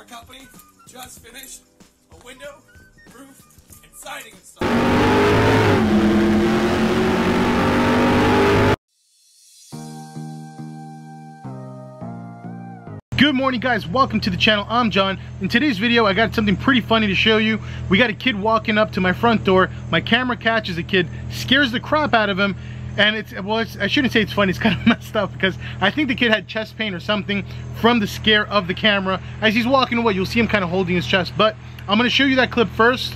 Our company just finished a window, roof, and siding install. Good morning, guys. Welcome to the channel. I'm John. In today's video, I got something pretty funny to show you. We got a kid walking up to my front door. My camera catches the kid, scares the crap out of him, and I shouldn't say it's funny, it's kind of messed up because I think the kid had chest pain or something from the scare of the camera. As he's walking away, you'll see him kind of holding his chest, but I'm going to show you that clip first,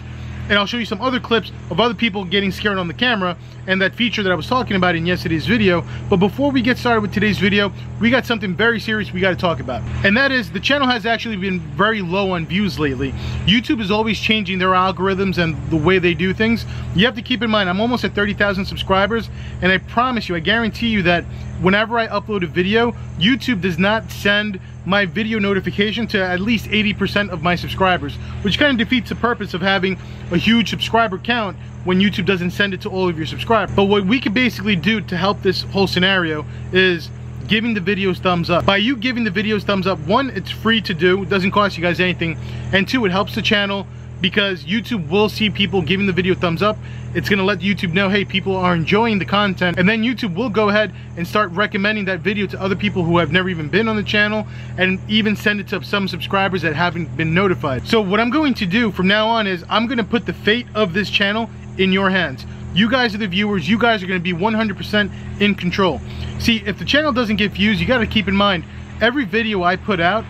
and I'll show you some other clips of other people getting scared on the camera and that feature that I was talking about in yesterday's video. But before we get started with today's video, we got something very serious we got to talk about. And that is, the channel has actually been very low on views lately. YouTube is always changing their algorithms and the way they do things. You have to keep in mind, I'm almost at 30,000 subscribers, and I promise you, I guarantee you that whenever I upload a video, YouTube does not send my video notification to at least 80% of my subscribers, which kind of defeats the purpose of having a huge subscriber count when YouTube doesn't send it to all of your subscribers. But what we can basically do to help this whole scenario is giving the videos thumbs up. By you giving the videos thumbs up, one, it's free to do, it doesn't cost you guys anything, and two, it helps the channel because YouTube will see people giving the video thumbs up. It's gonna let YouTube know, hey, people are enjoying the content, and then YouTube will go ahead and start recommending that video to other people who have never even been on the channel, and even send it to some subscribers that haven't been notified. So what I'm going to do from now on is I'm gonna put the fate of this channel in your hands. You guys are the viewers, you guys are gonna be 100% in control. See, if the channel doesn't get views, you gotta keep in mind, every video I put out,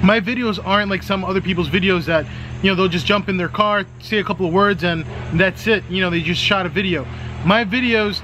my videos aren't like some other people's videos that, you know, they'll just jump in their car, say a couple of words, and that's it. You know, they just shot a video. My videos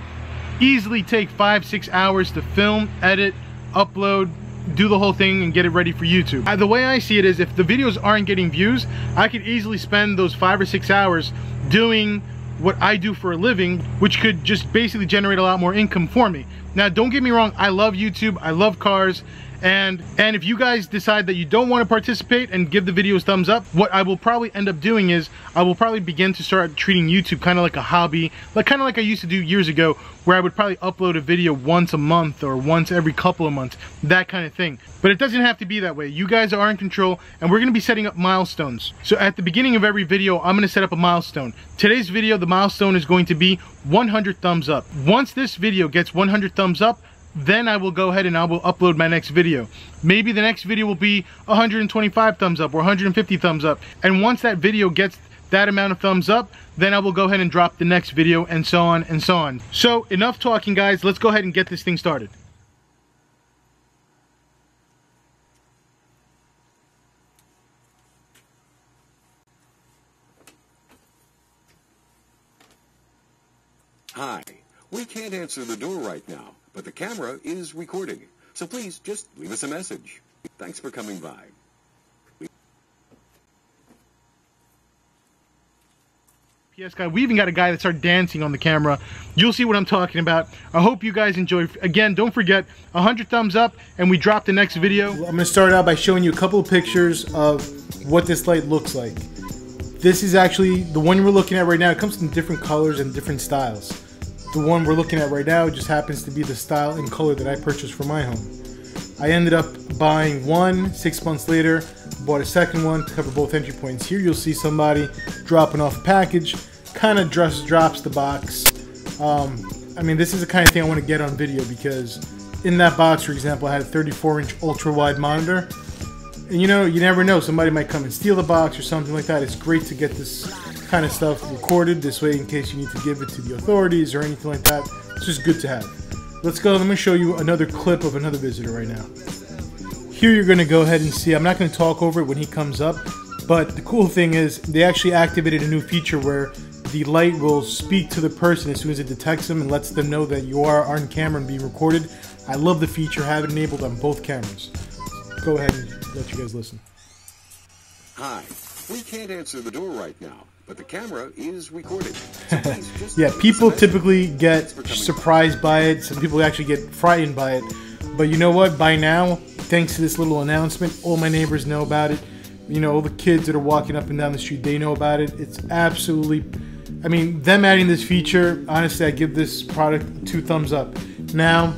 easily take 5-6 hours to film, edit, upload, do the whole thing, and get it ready for YouTube. The way I see it is, if the videos aren't getting views, I could easily spend those 5 or 6 hours doing what I do for a living, which could just basically generate a lot more income for me. Now, don't get me wrong, I love YouTube, I love cars, and if you guys decide that you don't want to participate and give the videos thumbs up, what I will probably end up doing is I will probably begin to start treating YouTube kind of like a hobby, kind of like I used to do years ago, where I would probably upload a video once a month or once every couple of months, that kind of thing. But it doesn't have to be that way. You guys are in control, and we're going to be setting up milestones. So at the beginning of every video, I'm going to set up a milestone. Today's video, the milestone is going to be 100 thumbs up. Once this video gets 100 thumbs up, then I will go ahead and I will upload my next video. Maybe the next video will be 125 thumbs up or 150 thumbs up. And once that video gets that amount of thumbs up, then I will go ahead and drop the next video, and so on and so on. So enough talking, guys. Let's go ahead and get this thing started. Hi, we can't answer the door right now, but the camera is recording, so please just leave us a message. Thanks for coming by. Yes, guys, we even got a guy that started dancing on the camera. You'll see what I'm talking about. I hope you guys enjoy. Again, don't forget, 100 thumbs up and we drop the next video. I'm going to start out by showing you a couple of pictures of what this light looks like. This is actually the one we're looking at right now. It comes in different colors and different styles. The one we're looking at right now just happens to be the style and color that I purchased for my home. I ended up buying one, 6 months later, bought a second one to cover both entry points. Here you'll see somebody dropping off a package, kind of drops the box. I mean, this is the kind of thing I want to get on video because in that box, for example, I had a 34-inch ultra-wide monitor. And you know, you never know, somebody might come and steal the box or something like that. It's great to get this kind of stuff recorded this way in case you need to give it to the authorities or anything like that. It's just good to have. Let's go. Let me show you another clip of another visitor right now. Here you're going to go ahead and see, I'm not going to talk over it when he comes up, but the cool thing is they actually activated a new feature where the light will speak to the person as soon as it detects them and lets them know that you are on camera and being recorded. I love the feature, have it enabled on both cameras. Go ahead and let you guys listen. Hi, we can't answer the door right now, but the camera is recording. So yeah, people typically get surprised by it. Some people actually get frightened by it. But you know what? By now, thanks to this little announcement, all my neighbors know about it. You know, all the kids that are walking up and down the street, they know about it. It's absolutely, I mean, them adding this feature, honestly, I give this product 2 thumbs up. Now,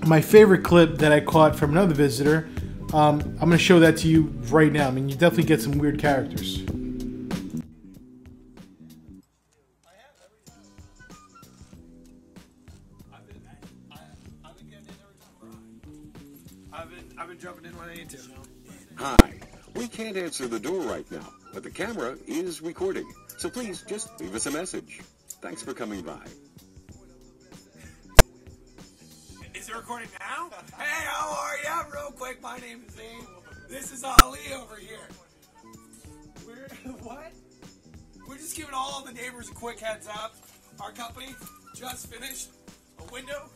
my favorite clip that I caught from another visitor I'm going to show that to you right now. I mean, you definitely get some weird characters. I've been jumping in when I need to. Hi. We can't answer the door right now, but the camera is recording. So please just leave us a message. Thanks for coming by. Is it recording now? Hey, how are ya? Real quick, my name is Zane. This is Ali over here. What? We're just giving all the neighbors a quick heads up. Our company just finished a window,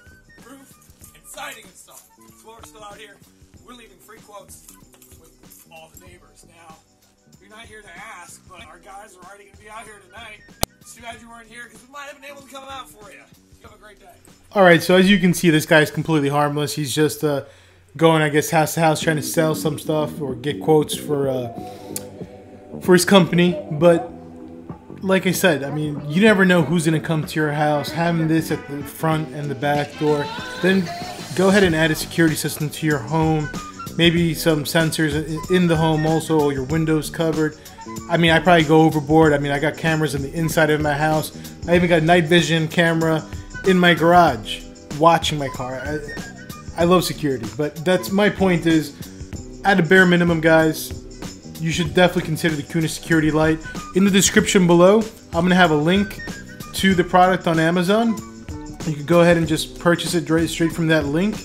roof, and siding install. So we're still out here. We're leaving free quotes with all the neighbors. Now, you're not here to ask, but our guys are already going to be out here tonight. It's too bad you weren't here because we might have been able to come out for you. You have a great day. Alright, so as you can see, this guy's completely harmless. He's just going, I guess, house to house trying to sell some stuff or get quotes for his company. But like I said, I mean, you never know who's going to come to your house. Having this at the front and the back door, then go ahead and add a security system to your home. Maybe some sensors in the home also, or your windows covered. I mean, I probably go overboard. I mean, I got cameras on the inside of my house. I even got night vision camera in my garage watching my car. I love security, but that's my point is, at a bare minimum, guys, you should definitely consider the KUNA Security Light. In the description below, I'm going to have a link to the product on Amazon. You can go ahead and just purchase it straight from that link.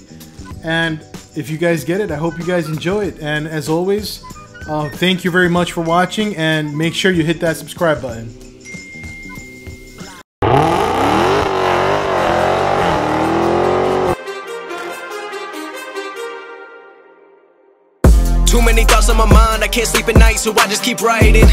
And if you guys get it, I hope you guys enjoy it. And as always, thank you very much for watching, and make sure you hit that subscribe button. Too many thoughts on my mind, I can't sleep at night, so I just keep writing.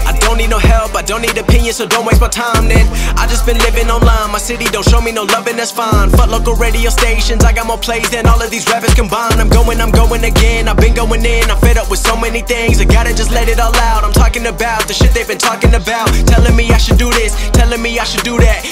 I don't need no help, I don't need opinions, so don't waste my time then. I just been living online, my city don't show me no love, and that's fine. Fuck local radio stations, I got more plays than all of these rappers combined. I'm going again, I've been going in, I'm fed up with so many things, I gotta just let it all out. I'm talking about the shit they've been talking about, telling me I should do this, telling me I should do that,